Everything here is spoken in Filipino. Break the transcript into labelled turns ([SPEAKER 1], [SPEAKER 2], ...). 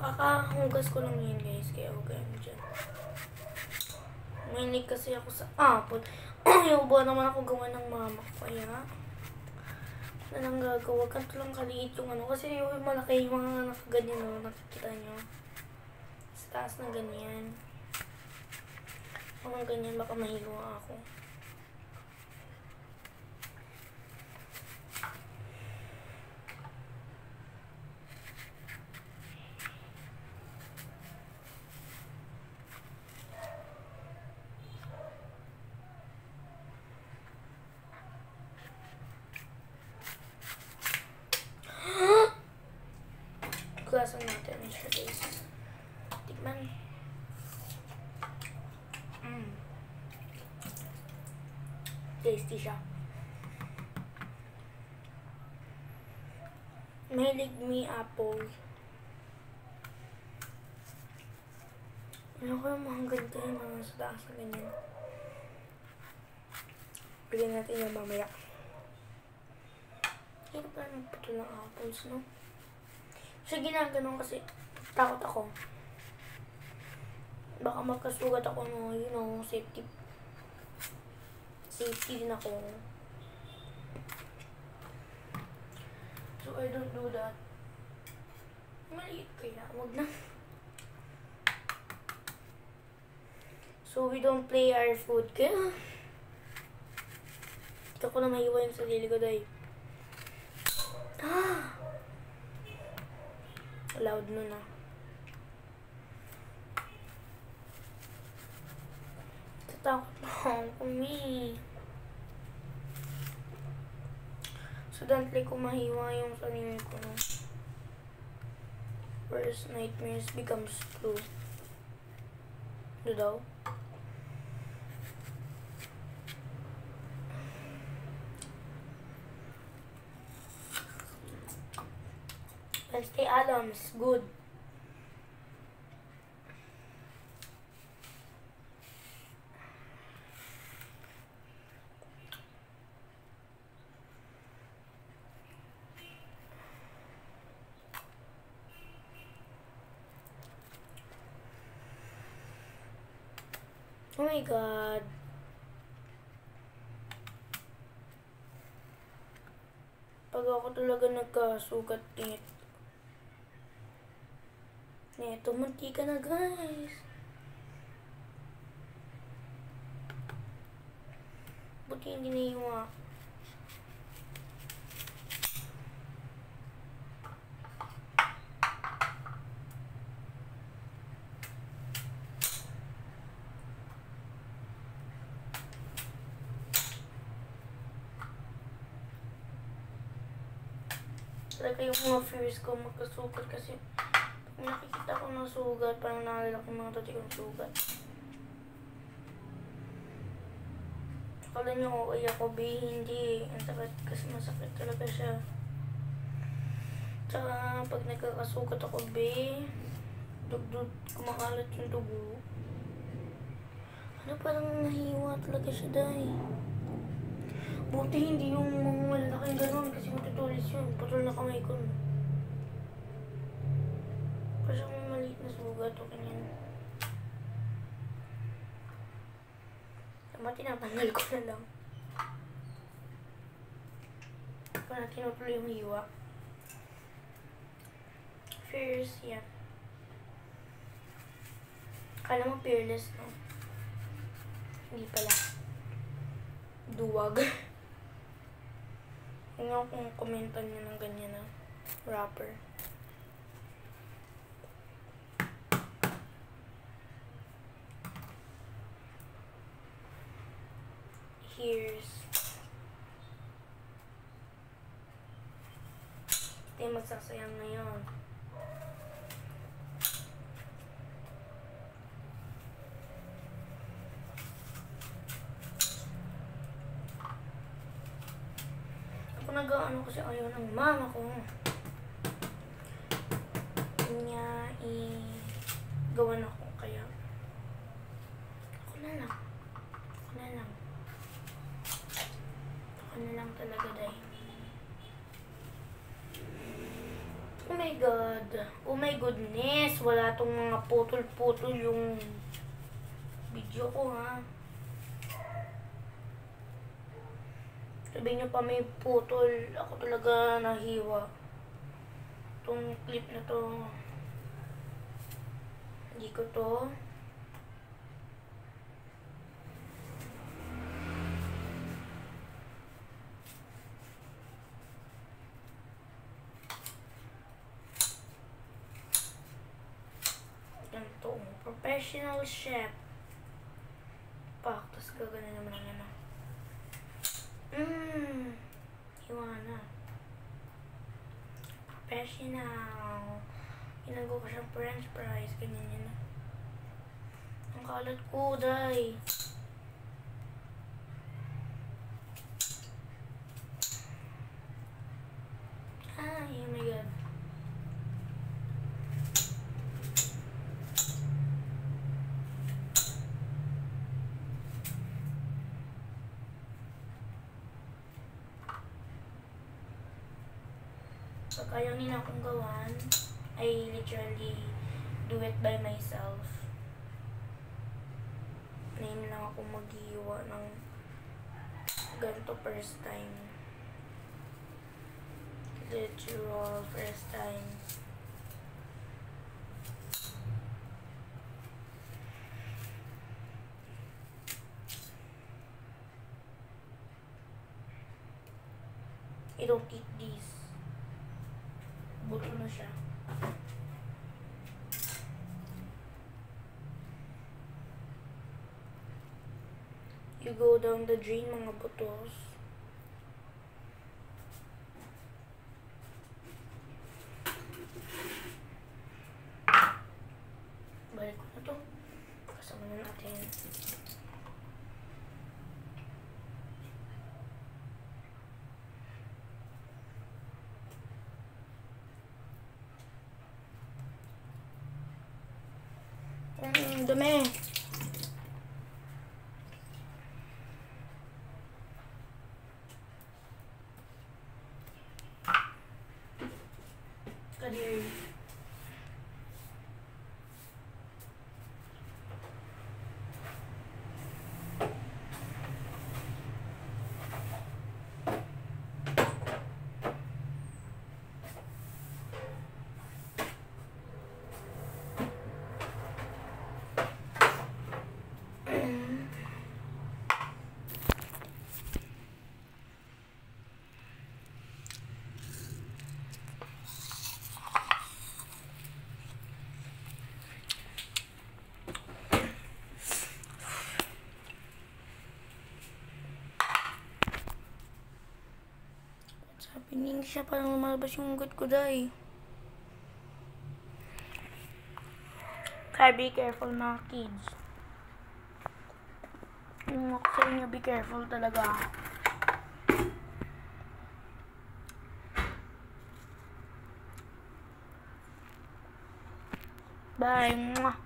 [SPEAKER 1] Kakahugas ko lang yun guys, kaya huwag kayo dyan. Mahinig kasi ako sa apple. Yung buwan naman ako gawa ng mama ko, kaya na lang gagawa. Kanto lang kaliit yung ano, kasi yung malaki yung mga nakaganyan, no? Nakikita nyo. Sa taas ng ganyan. Mga ganyan, baka mahiwa ako. Hugasan natin siya guys. Tikman. Tasty siya. Mahilig me apple. Ano ko yung mga ganda yung mga sa taas na ganyan. Bigyan natin yung mamaya. Hirap na magputol ng apples, no? Siya ginaganon kasi takot ako. Baka magkasugat ako, no, you know, safety din ako. So I don't do that. Maliit kaya, wag na. So we don't play our food, kaya ito ko na mahiwa yung sarili ko dahil loud nun ah. Tatakot na ako kumi. So dantly ko mahiwa yung sarili ko, no? First nightmares becomes true. Ano daw? Wednesday Addams, good. Oh my God. Pag ako talaga nagkasugat neto, munti ka na guys. Buti hindi naiwa. Talaga yung mga fears ko magkasugat kasi nakikita ko ng sugat, parang naalala ko mga dati kong sugat. Akala niyo okay ako, hindi. Ang sakit kasi masakit talaga siya. Tsaka pag nagkakasugat ako, dugdug, kumakalat yung dugo. Ano, parang nahiwa talaga siya dahil. Buti hindi yung mga malalaking gano'n kasi matutulis yun. Putol na kamay ko. Parang maliit na sugat o kanyan. Tama, tinatanggal ko na lang. Para tinutuloy yung hiwa. Fears, yan. Kala mo fearless, no? Hindi pala. Duwag. Huwag nga kung komentan nyo ng ganyan na wrapper. Here's hindi magsasayang ngayon. Ako nag-ano kasi ayaw ng mama ko. Niya gawan ako kaya ako na lang. Ako na lang talaga dahil. Oh my God. Oh my goodness. Wala tong mga putol-putol yung video ko, ha. Sabihin nyo pa may putol. Ako talaga nahiwa. Itong clip na to. Hindi ko to. Ganito. Professional chef. Pak. Tapos gagana naman ang ano. Hiwa na. Professional. Ginagawa ko siyang french fries. Ganyan yun. Ang kalat ko, day. Ay, oh my god. Pag ayaw nila akong gawan, I literally do it by myself. Ngayon lang ako maghiwa ng ganito first time. Literal first time. I don't eat these. Buto na siya. You go down the drain, mga butos. Balik ko na to. Kasama na natin. Dumi. Kadir. Pining siya, parang lumalabas yung ugat ko, day. Kaya be careful, mga kids. Yung ako sa inyo, be careful talaga. Bye. Mwah.